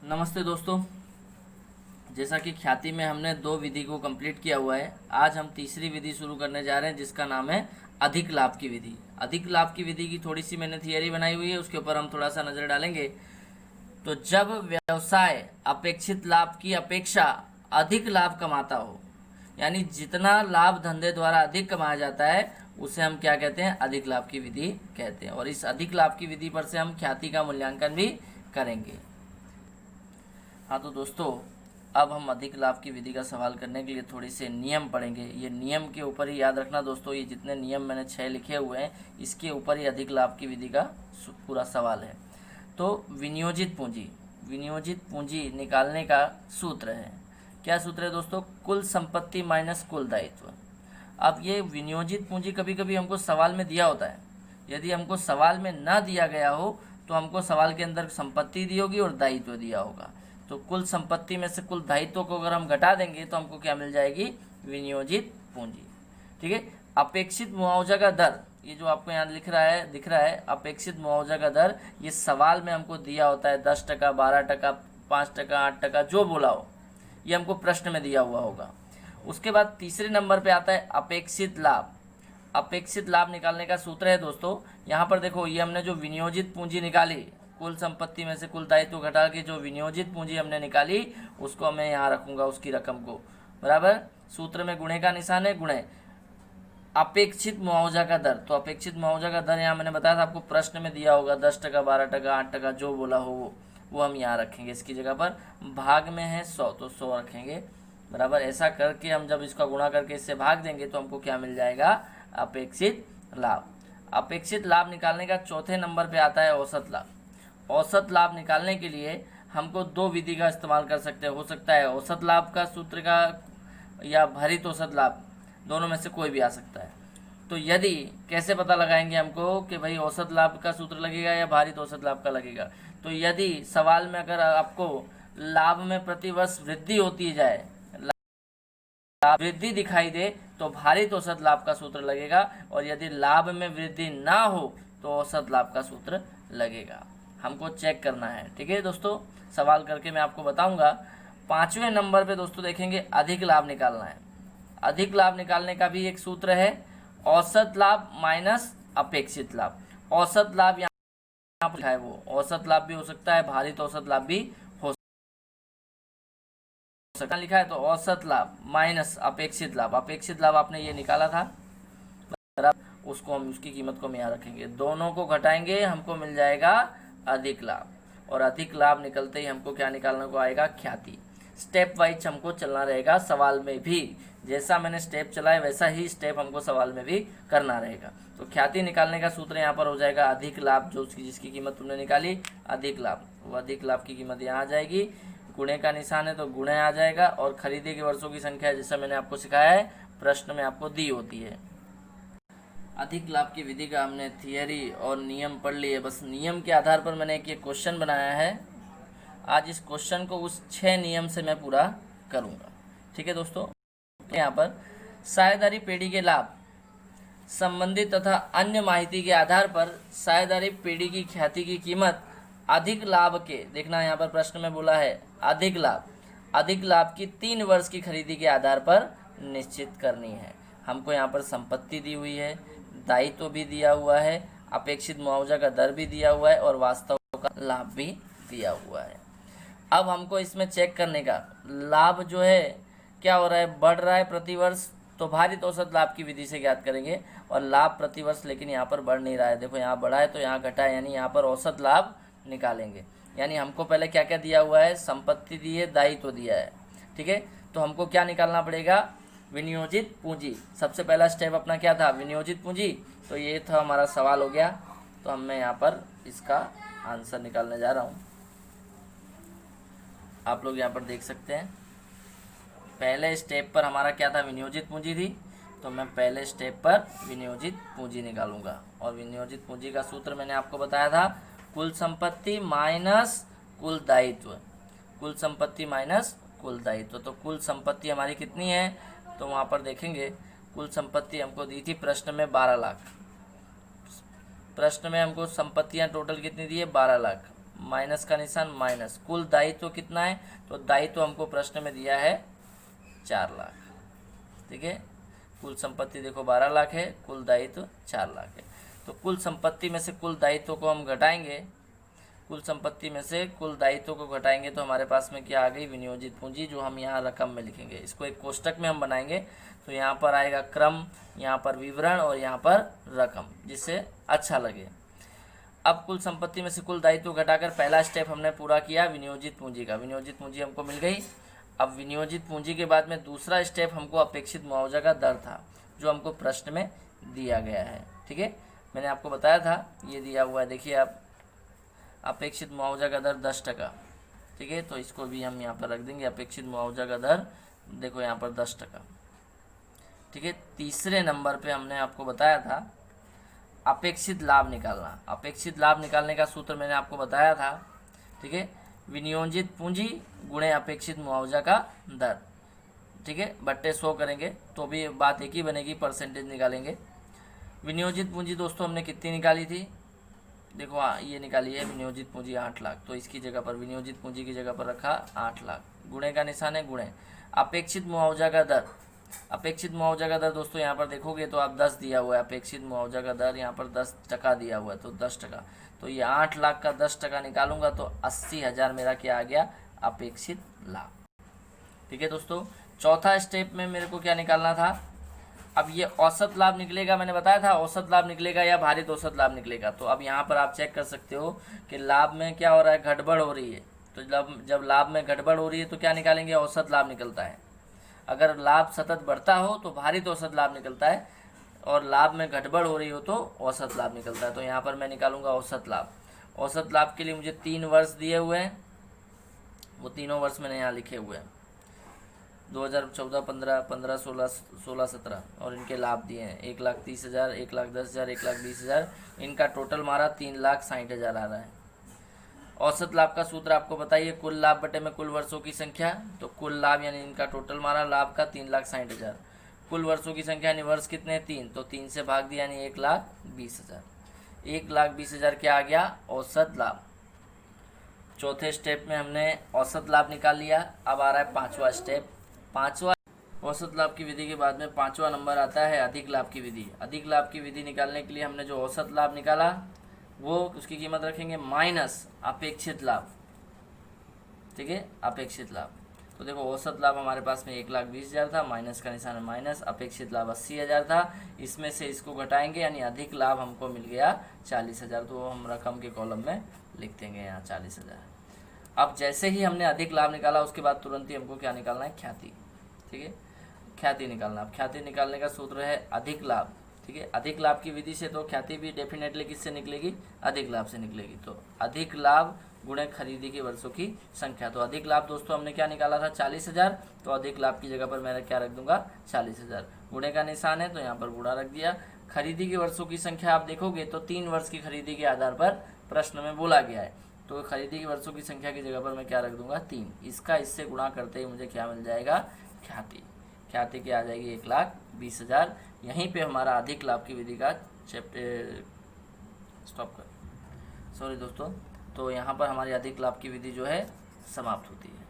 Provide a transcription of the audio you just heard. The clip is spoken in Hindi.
नमस्ते दोस्तों। जैसा कि ख्याति में हमने 2 विधि को कंप्लीट किया हुआ है, आज हम तीसरी विधि शुरू करने जा रहे हैं जिसका नाम है अधिक लाभ की विधि। अधिक लाभ की विधि की थोड़ी सी मैंने थियरी बनाई हुई है, उसके ऊपर हम थोड़ा सा नज़र डालेंगे। तो जब व्यवसाय अपेक्षित लाभ की अपेक्षा अधिक लाभ कमाता हो, यानी जितना लाभ धंधे द्वारा अधिक कमाया जाता है उसे हम क्या कहते हैं? अधिक लाभ की विधि कहते हैं। और इस अधिक लाभ की विधि पर से हम ख्याति का मूल्यांकन भी करेंगे। हाँ तो दोस्तों, अब हम अधिक लाभ की विधि का सवाल करने के लिए थोड़े से नियम पढ़ेंगे। ये नियम के ऊपर ही याद रखना दोस्तों, ये जितने नियम मैंने 6 लिखे हुए हैं इसके ऊपर ही अधिक लाभ की विधि का पूरा सवाल है। तो विनियोजित पूंजी निकालने का सूत्र है। क्या सूत्र है दोस्तों? कुल संपत्ति माइनस कुल दायित्व। अब ये विनियोजित पूंजी कभी कभी हमको सवाल में दिया होता है। यदि हमको सवाल में ना दिया गया हो तो हमको सवाल के अंदर संपत्ति दी होगी और दायित्व दिया होगा। तो कुल संपत्ति में से कुल दायित्व को अगर हम घटा देंगे तो हमको क्या मिल जाएगी? विनियोजित पूंजी। ठीक है। अपेक्षित मुआवजा का दर, ये जो आपको यहाँ दिख रहा है अपेक्षित मुआवजा का दर, ये सवाल में हमको दिया होता है 10%, 12%, 5%, 8%, जो बोला हो ये हमको प्रश्न में दिया हुआ होगा। उसके बाद तीसरे नंबर पे आता है अपेक्षित लाभ। अपेक्षित लाभ निकालने का सूत्र है दोस्तों, यहाँ पर देखो, ये हमने जो विनियोजित पूंजी निकाली, कुल संपत्ति में से कुल दायित्व घटा के जो विनियोजित पूंजी हमने निकाली उसको मैं यहाँ रखूंगा, उसकी रकम को बराबर सूत्र में गुणे का निशान है, गुणे अपेक्षित मुआवजा का दर। तो अपेक्षित मुआवजा का दर यहाँ मैंने बताया था आपको, प्रश्न में दिया होगा 10%, 12%, 8%, जो बोला हो वो हम यहाँ रखेंगे इसकी जगह पर। भाग में है 100 तो 100 रखेंगे बराबर। ऐसा करके हम जब इसका गुणा करके इससे भाग देंगे तो हमको क्या मिल जाएगा? अपेक्षित लाभ। अपेक्षित लाभ निकालने का चौथे नंबर पे आता है औसत लाभ। औसत लाभ निकालने के लिए हमको 2 विधि का इस्तेमाल कर सकते हैं। हो सकता है औसत लाभ का सूत्र का या भारित औसत लाभ, दोनों में से कोई भी आ सकता है। तो यदि कैसे पता लगाएंगे हमको कि भाई औसत लाभ का सूत्र लगेगा या भारित औसत लाभ का लगेगा? तो यदि सवाल में अगर आपको लाभ में प्रतिवर्ष वृद्धि होती जाए, वृद्धि दिखाई दे तो भारित औसत लाभ का सूत्र लगेगा, और यदि लाभ में वृद्धि ना हो तो औसत लाभ का सूत्र लगेगा। हमको चेक करना है। ठीक है दोस्तों, सवाल करके मैं आपको बताऊंगा। 5वें नंबर पे दोस्तों देखेंगे अधिक लाभ निकालना है। अधिक लाभ निकालने का भी एक सूत्र है, औसत लाभ माइनस अपेक्षित लाभ। औसत लाभ यहाँ पर है, वो औसत लाभ भी हो सकता है, भारित औसत लाभ भी हो सकता है। लिखा है तो औसत लाभ माइनस अपेक्षित लाभ। अपेक्षित लाभ आपने ये निकाला था, उसको हम उसकी कीमत को हम यहाँ रखेंगे, दोनों को घटाएंगे हमको मिल जाएगा अधिक लाभ। और अधिक लाभ निकलते ही हमको क्या निकालने को आएगा? ख्याति। स्टेप वाइज हमको चलना रहेगा सवाल में भी, जैसा मैंने स्टेप चलाए वैसा ही स्टेप हमको सवाल में भी करना रहेगा। तो ख्याति निकालने का सूत्र यहाँ पर हो जाएगा अधिक लाभ, जो जिसकी कीमत तुमने निकाली अधिक लाभ, वो अधिक लाभ की कीमत यहाँ आ जाएगी। गुणे का निशान है तो गुणे आ जाएगा, और खरीदे के वर्षों की संख्या जैसा मैंने आपको सिखाया है प्रश्न में आपको दी होती है। अधिक लाभ की विधि का हमने थियरी और नियम पढ़ लिए। बस नियम के आधार पर मैंने एक ये क्वेश्चन बनाया है। आज इस क्वेश्चन को उस 6 नियम से मैं पूरा करूँगा। ठीक है दोस्तों, तो यहाँ पर साझेदारी पेढ़ी के लाभ संबंधित तथा अन्य माहिती के आधार पर साझेदारी पेढ़ी की ख्याति की कीमत अधिक लाभ के, देखना यहाँ पर प्रश्न में बोला है अधिक लाभ की 3 वर्ष की खरीदी के आधार पर निश्चित करनी है। हमको यहाँ पर संपत्ति दी हुई है, दायित्व भी दिया हुआ है, अपेक्षित मुआवजा का दर भी दिया हुआ है, और वास्तव का लाभ भी दिया हुआ है। अब हमको इसमें चेक करने का, लाभ जो है क्या हो रहा है? बढ़ रहा है प्रतिवर्ष, तो भारित औसत लाभ की विधि से ज्ञात करेंगे। और लाभ प्रतिवर्ष लेकिन यहाँ पर बढ़ नहीं रहा है, देखो यहाँ बढ़ा है तो यहाँ घटा है, यानी यहाँ पर औसत लाभ निकालेंगे। यानी हमको पहले क्या क्या दिया हुआ है? संपत्ति दी है, दायित्व दिया है। ठीक है, तो हमको क्या निकालना पड़ेगा? विनियोजित पूंजी। सबसे पहला स्टेप अपना क्या था? विनियोजित पूंजी। तो ये था हमारा सवाल हो गया। तो मैं यहाँ पर इसका आंसर निकालने जा रहा हूँ, आप लोग यहाँ पर देख सकते हैं। पहले स्टेप पर हमारा क्या था? विनियोजित पूंजी थी, तो मैं पहले स्टेप पर विनियोजित पूंजी निकालूंगा। और विनियोजित पूंजी का सूत्र मैंने आपको बताया था, कुल संपत्ति माइनस कुल दायित्व। कुल संपत्ति माइनस कुल दायित्व। तो कुल संपत्ति हमारी कितनी है? तो वहाँ पर देखेंगे कुल संपत्ति हमको दी थी प्रश्न में 12 लाख। प्रश्न में हमको संपत्तियाँ टोटल कितनी दी है? 12 लाख। माइनस का निशान माइनस। कुल दायित्व कितना है, तो दायित्व हमको प्रश्न में दिया है 4 लाख। ठीक है, कुल संपत्ति देखो 12 लाख है, कुल दायित्व 4 लाख है। तो कुल संपत्ति में से कुल दायित्व को हम घटाएंगे, कुल संपत्ति में से कुल दायित्व को घटाएंगे तो हमारे पास में क्या आ गई, विनियोजित पूंजी, जो हम यहाँ रकम में लिखेंगे। इसको एक कोष्टक में हम बनाएंगे तो यहाँ पर आएगा क्रम, यहाँ पर विवरण और यहाँ पर रकम, जिससे अच्छा लगे। अब कुल संपत्ति में से कुल दायित्व घटाकर पहला स्टेप हमने पूरा किया विनियोजित पूंजी का। विनियोजित पूंजी हमको मिल गई। अब विनियोजित पूंजी के बाद में दूसरा स्टेप हमको अपेक्षित मुआवजा का दर था, जो हमको प्रश्न में दिया गया है। ठीक है, मैंने आपको बताया था, ये दिया हुआ है, देखिए आप, अपेक्षित मुआवजा का दर 10%। ठीक है, तो इसको भी हम यहाँ पर रख देंगे, अपेक्षित मुआवजा का दर देखो यहाँ पर 10%। ठीक है, तीसरे नंबर पे हमने आपको बताया था अपेक्षित लाभ निकालना। अपेक्षित लाभ निकालने का सूत्र मैंने आपको बताया था। ठीक है, विनियोजित पूंजी गुणे अपेक्षित मुआवजा का दर। ठीक है, बट्टे 100 करेंगे तो भी बात एक ही बनेगी, परसेंटेज निकालेंगे। विनियोजित पूंजी दोस्तों हमने कितनी निकाली थी, देखो ये निकाली है विनियोजित पूंजी 8 लाख, तो इसकी जगह पर विनियोजित पूंजी की जगह पर रखा 8 लाख। गुणे का निशान है गुणे। अपेक्षित मुआवजा का दर, अपेक्षित मुआवजा का दर दोस्तों यहाँ पर देखोगे तो आप 10 दिया हुआ है, अपेक्षित मुआवजा का दर यहाँ पर 10% दिया हुआ है, तो 10%। तो ये 8 लाख का 10% निकालूंगा तो 80,000 मेरा क्या आ गया, अपेक्षित लाभ। ठीक है दोस्तों, चौथा स्टेप में मेरे को क्या निकालना था, अब ये औसत लाभ निकलेगा, मैंने बताया था औसत लाभ निकलेगा या भारित औसत लाभ निकलेगा। तो अब यहाँ पर आप चेक कर सकते हो कि लाभ में क्या हो रहा है, घटबड़ हो रही है। तो जब लाभ में घटबड़ हो रही है तो क्या निकालेंगे, औसत लाभ निकलता है। अगर लाभ सतत बढ़ता हो तो भारित औसत लाभ निकलता है, और लाभ में घटबड़ हो रही हो तो औसत लाभ निकलता है। तो यहाँ पर मैं निकालूंगा औसत लाभ। औसत लाभ के लिए मुझे 3 वर्ष दिए हुए हैं, वो तीनों वर्ष मैंने यहाँ लिखे हुए हैं, 2014, 15, 15, 16, 16, 17, और इनके लाभ दिए हैं 1,30,000, 1,10,000, 1,20,000। इनका टोटल मारा 3,60,000 आ रहा है। औसत लाभ का सूत्र आपको बताइए, कुल लाभ बटे में कुल वर्षों की संख्या। तो कुल लाभ यानी इनका टोटल मारा लाभ का 3,60,000, कुल वर्षों की संख्या यानी वर्ष कितने 3, तो 3 से भाग दिया यानी 1,20,000। 1,20,000 क्या आ गया, औसत लाभ। चौथे स्टेप में हमने औसत लाभ निकाल लिया। अब आ रहा है 5वां स्टेप। 5वां औसत लाभ की विधि के बाद में 5वां नंबर आता है अधिक लाभ की विधि। अधिक लाभ की विधि निकालने के लिए हमने जो औसत लाभ निकाला वो उसकी कीमत रखेंगे माइनस अपेक्षित लाभ। ठीक है, अपेक्षित लाभ। तो देखो औसत लाभ हमारे पास में 1,20,000 था, माइनस का निशान है माइनस, अपेक्षित लाभ 80,000 था, इसमें से इसको घटाएंगे यानी अधिक लाभ हमको मिल गया 40,000। तो हम रकम के कॉलम में लिख देंगे यहाँ 40,000। अब जैसे ही हमने अधिक लाभ निकाला उसके बाद तुरंत ही हमको क्या निकालना है, ख्याति। ठीक है, ख्याति निकालना। अब ख्याति निकालने का सूत्र है अधिक लाभ। ठीक है, अधिक लाभ की विधि से तो ख्याति भी डेफिनेटली किससे निकलेगी, अधिक लाभ से निकलेगी। तो अधिक लाभ गुणे खरीदी के वर्षों की संख्या। तो अधिक लाभ दोस्तों हमने क्या निकाला था 40,000, तो अधिक लाभ की जगह पर मैं क्या रख दूंगा 40,000। गुणे का निशान है तो यहाँ पर गुणा रख दिया। खरीदी के वर्षों की संख्या आप देखोगे तो 3 वर्ष की खरीदी के आधार पर प्रश्न में बोला गया है। तो खरीदी के वर्षों की संख्या की जगह पर मैं क्या रख दूंगा 3। इसका इससे गुणा करते ही मुझे क्या मिल जाएगा, ख्याति। ख्याति की आ जाएगी 1,20,000। यहीं पे हमारा अधिक लाभ की विधि का चैप्टर स्टॉप कर, सॉरी दोस्तों, तो यहाँ पर हमारी अधिक लाभ की विधि जो है समाप्त होती है।